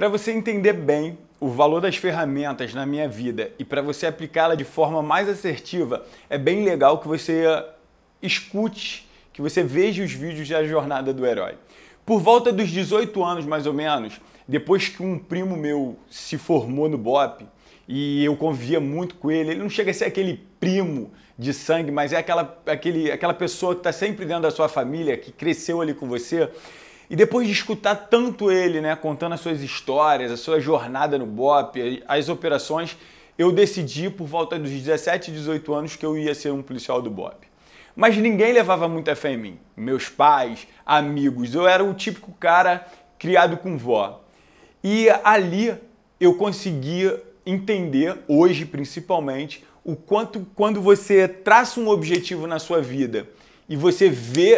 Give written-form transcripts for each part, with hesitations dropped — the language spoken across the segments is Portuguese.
Para você entender bem o valor das ferramentas na minha vida e para você aplicá-la de forma mais assertiva, é bem legal que você escute, que você veja os vídeos da jornada do herói. Por volta dos 18 anos, mais ou menos, depois que um primo meu se formou no BOPE, e eu convivia muito com ele, ele não chega a ser aquele primo de sangue, mas é aquela pessoa que está sempre dentro da sua família, que cresceu ali com você. E depois de escutar tanto ele, né, contando as suas histórias, a sua jornada no BOPE, as operações, eu decidi por volta dos 17, 18 anos que eu ia ser um policial do BOPE. Mas ninguém levava muita fé em mim. Meus pais, amigos, eu era o típico cara criado com vó. E ali eu conseguia entender, hoje principalmente, o quanto quando você traça um objetivo na sua vida e você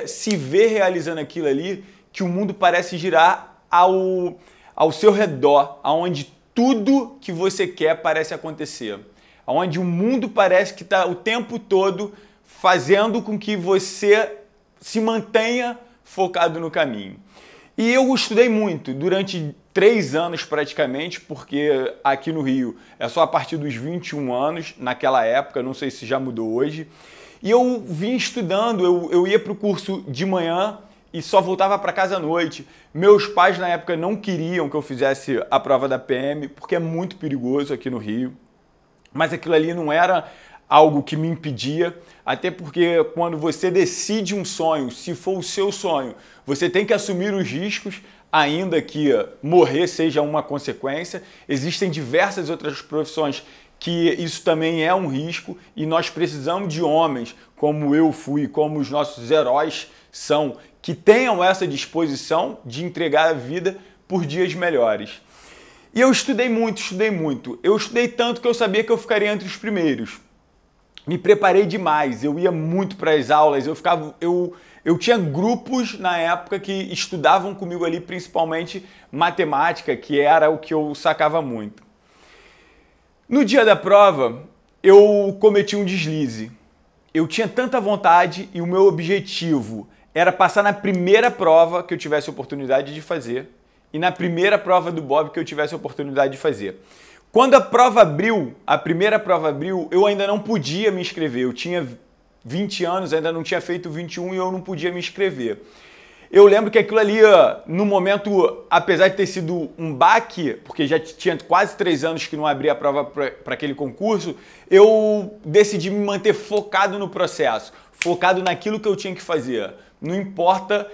se vê realizando aquilo ali, que o mundo parece girar ao seu redor, aonde tudo que você quer parece acontecer. Aonde o mundo parece que está o tempo todo fazendo com que você se mantenha focado no caminho. E eu estudei muito, durante 3 anos praticamente, porque aqui no Rio é só a partir dos 21 anos, naquela época, não sei se já mudou hoje. E eu vim estudando, eu ia para o curso de manhã e só voltava para casa à noite. Meus pais na época não queriam que eu fizesse a prova da PM, porque é muito perigoso aqui no Rio. Mas aquilo ali não era algo que me impedia, até porque quando você decide um sonho, se for o seu sonho, você tem que assumir os riscos, ainda que morrer seja uma consequência. Existem diversas outras profissões que isso também é um risco e nós precisamos de homens como eu fui, como os nossos heróis são, que tenham essa disposição de entregar a vida por dias melhores. E eu estudei muito, estudei muito. Eu estudei tanto que eu sabia que eu ficaria entre os primeiros. Me preparei demais, eu ia muito para as aulas, eu tinha grupos na época que estudavam comigo ali, principalmente matemática, que era o que eu sacava muito. No dia da prova, eu cometi um deslize. Eu tinha tanta vontade e o meu objetivo era passar na primeira prova que eu tivesse oportunidade de fazer e na primeira prova do BOPE que eu tivesse oportunidade de fazer. Quando a prova abriu, a primeira prova abriu, eu ainda não podia me inscrever. Eu tinha 20 anos, ainda não tinha feito 21 e eu não podia me inscrever. Eu lembro que aquilo ali, no momento, apesar de ter sido um baque, porque já tinha quase 3 anos que não abria a prova para aquele concurso, eu decidi me manter focado no processo, focado naquilo que eu tinha que fazer. Não importa,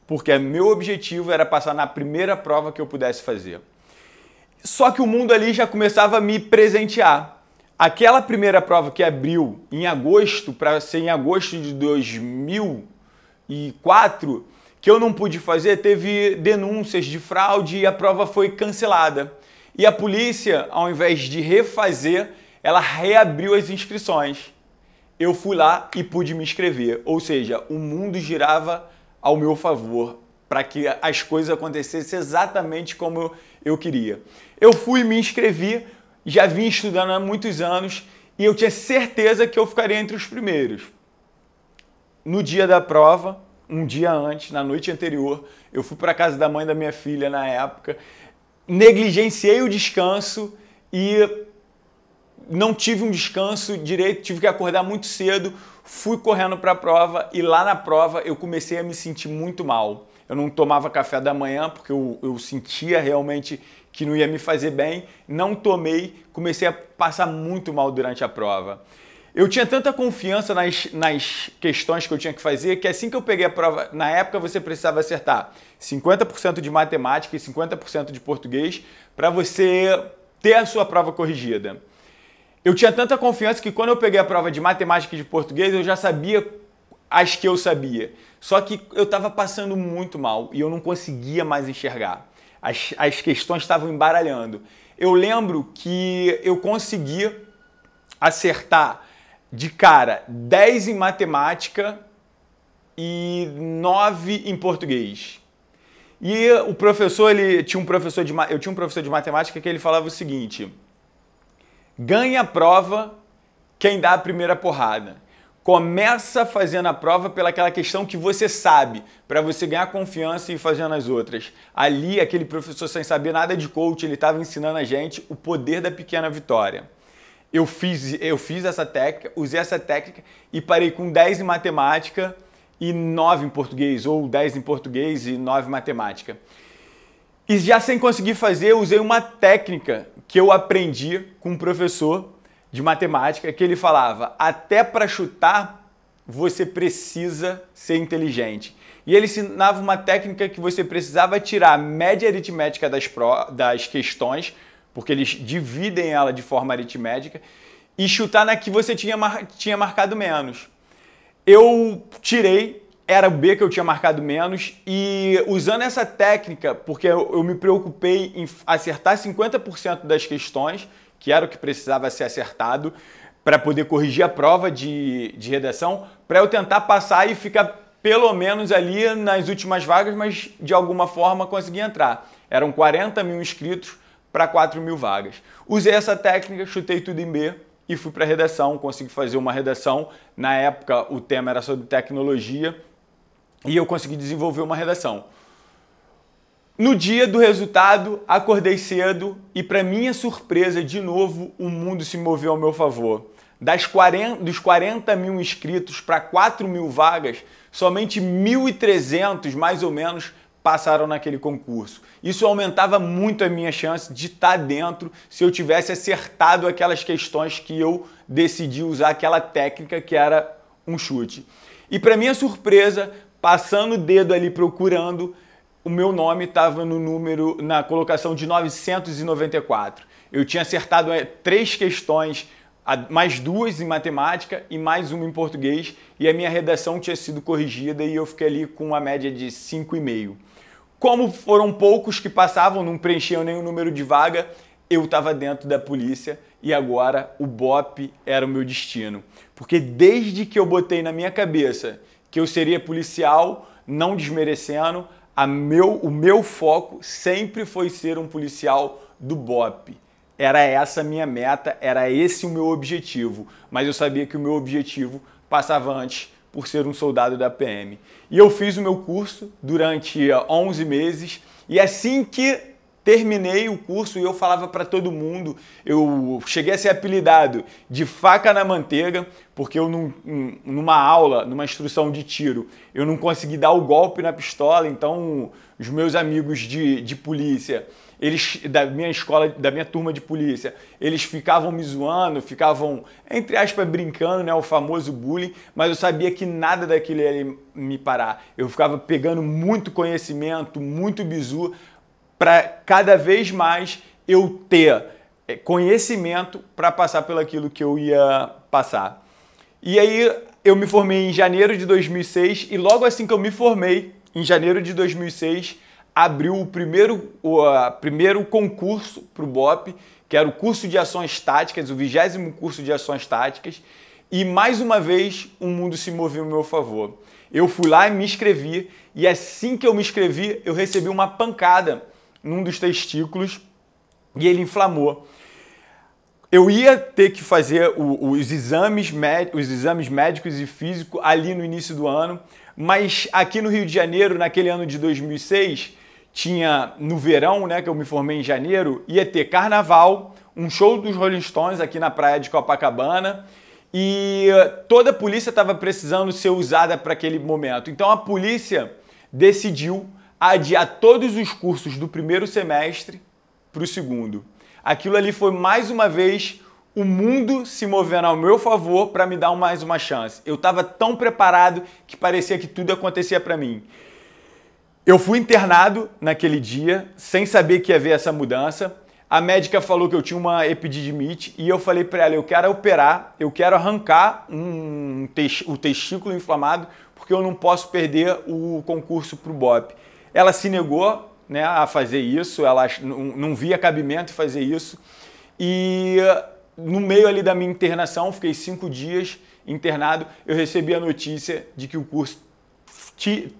porque meu objetivo era passar na primeira prova que eu pudesse fazer. Só que o mundo ali já começava a me presentear. Aquela primeira prova que abriu em agosto, para ser em agosto de 2004, que eu não pude fazer, teve denúncias de fraude e a prova foi cancelada. E a polícia, ao invés de refazer, ela reabriu as inscrições. Eu fui lá e pude me inscrever. Ou seja, o mundo girava ao meu favor para que as coisas acontecessem exatamente como eu queria. Eu fui, me inscrevi, já vim estudando há muitos anos e eu tinha certeza que eu ficaria entre os primeiros. No dia da prova, um dia antes, na noite anterior, eu fui para a casa da mãe da minha filha na época, negligenciei o descanso e não tive um descanso direito, tive que acordar muito cedo, fui correndo para a prova e lá na prova eu comecei a me sentir muito mal. Eu não tomava café da manhã porque eu sentia realmente que não ia me fazer bem, não tomei, comecei a passar muito mal durante a prova. Eu tinha tanta confiança nas questões que eu tinha que fazer que assim que eu peguei a prova, na época você precisava acertar 50% de matemática e 50% de português para você ter a sua prova corrigida. Eu tinha tanta confiança que quando eu peguei a prova de matemática e de português, eu já sabia as que eu sabia. Só que eu estava passando muito mal e eu não conseguia mais enxergar. As questões estavam embaralhando. Eu lembro que eu consegui acertar de cara 10 em matemática e 9 em português. E o professor, eu tinha um professor de matemática que ele falava o seguinte: ganha a prova quem dá a primeira porrada. Começa fazendo a prova pelaquela questão que você sabe, para você ganhar confiança e ir fazendo as outras. Ali, aquele professor sem saber nada de coach, ele estava ensinando a gente o poder da pequena vitória. Eu fiz essa técnica, usei essa técnica e parei com 10 em matemática e 9 em português, ou 10 em português e 9 em matemática. E já sem conseguir fazer, eu usei uma técnica que eu aprendi com um professor de matemática, que ele falava, até para chutar, você precisa ser inteligente. E ele ensinava uma técnica que você precisava tirar a média aritmética das questões, porque eles dividem ela de forma aritmética, e chutar na que você tinha marcado menos. Eu tirei, era o B que eu tinha marcado menos, e usando essa técnica, porque eu me preocupei em acertar 50% das questões, que era o que precisava ser acertado, para poder corrigir a prova de redação, para eu tentar passar e ficar pelo menos ali nas últimas vagas, mas de alguma forma conseguir entrar. Eram 40 mil inscritos para 4 mil vagas. Usei essa técnica, chutei tudo em B e fui para a redação, consegui fazer uma redação. Na época o tema era sobre tecnologia e eu consegui desenvolver uma redação. No dia do resultado, acordei cedo e, para minha surpresa, de novo, o mundo se moveu ao meu favor. Dos 40 mil inscritos para 4 mil vagas, somente 1.300, mais ou menos, passaram naquele concurso. Isso aumentava muito a minha chance de estar dentro se eu tivesse acertado aquelas questões que eu decidi usar aquela técnica que era um chute. E, para minha surpresa, passando o dedo ali procurando, o meu nome estava na colocação de 994. Eu tinha acertado 3 questões, mais 2 em matemática e mais uma em português, e a minha redação tinha sido corrigida e eu fiquei ali com uma média de 5,5. Como foram poucos que passavam, não preenchiam nenhum número de vaga, eu estava dentro da polícia e agora o BOPE era o meu destino. Porque desde que eu botei na minha cabeça que eu seria policial, não desmerecendo, o meu foco sempre foi ser um policial do BOPE. Era essa a minha meta, era esse o meu objetivo. Mas eu sabia que o meu objetivo passava antes por ser um soldado da PM. E eu fiz o meu curso durante 11 meses e assim que terminei o curso, eu falava para todo mundo, eu cheguei a ser apelidado de faca na manteiga, porque eu numa aula, numa instrução de tiro, eu não consegui dar o golpe na pistola, então os meus amigos de polícia, eles da minha escola, da minha turma de polícia, eles ficavam me zoando, ficavam, entre aspas, brincando, né, o famoso bullying, mas eu sabia que nada daquilo ia me parar. Eu ficava pegando muito conhecimento, muito bizu, para cada vez mais eu ter conhecimento para passar pelo aquilo que eu ia passar. E aí eu me formei em janeiro de 2006 e logo assim que eu me formei, em janeiro de 2006, abriu o primeiro concurso para o BOPE, que era o curso de ações táticas, o 20º curso de ações táticas, e mais uma vez o mundo se moveu ao meu favor. Eu fui lá e me inscrevi, e assim que eu me inscrevi, eu recebi uma pancada num dos testículos e ele inflamou. Eu ia ter que fazer os exames médicos e físicos ali no início do ano, mas aqui no Rio de Janeiro, naquele ano de 2006, tinha no verão, né, que eu me formei em janeiro, ia ter carnaval, um show dos Rolling Stones aqui na praia de Copacabana e toda a polícia estava precisando ser usada para aquele momento. Então a polícia decidiu adiar todos os cursos do primeiro semestre para o segundo. Aquilo ali foi mais uma vez o mundo se movendo ao meu favor para me dar mais uma chance. Eu estava tão preparado que parecia que tudo acontecia para mim. Eu fui internado naquele dia, sem saber que ia haver essa mudança. A médica falou que eu tinha uma epididimite e eu falei para ela, eu quero operar, eu quero arrancar o testículo inflamado porque eu não posso perder o concurso para o BOPE. Ela se negou, né, a fazer isso, ela não via cabimento em fazer isso. E no meio ali da minha internação, fiquei 5 dias internado, eu recebi a notícia de que o curso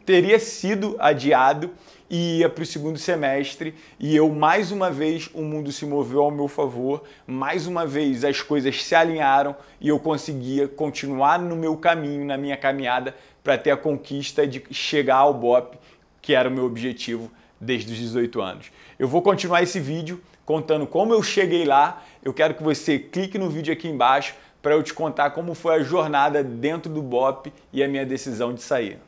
teria sido adiado e ia para o segundo semestre e eu, mais uma vez, o mundo se moveu ao meu favor, mais uma vez as coisas se alinharam e eu conseguia continuar no meu caminho, na minha caminhada, para ter a conquista de chegar ao BOPE, que era o meu objetivo desde os 18 anos. Eu vou continuar esse vídeo contando como eu cheguei lá. Eu quero que você clique no vídeo aqui embaixo para eu te contar como foi a jornada dentro do BOPE e a minha decisão de sair.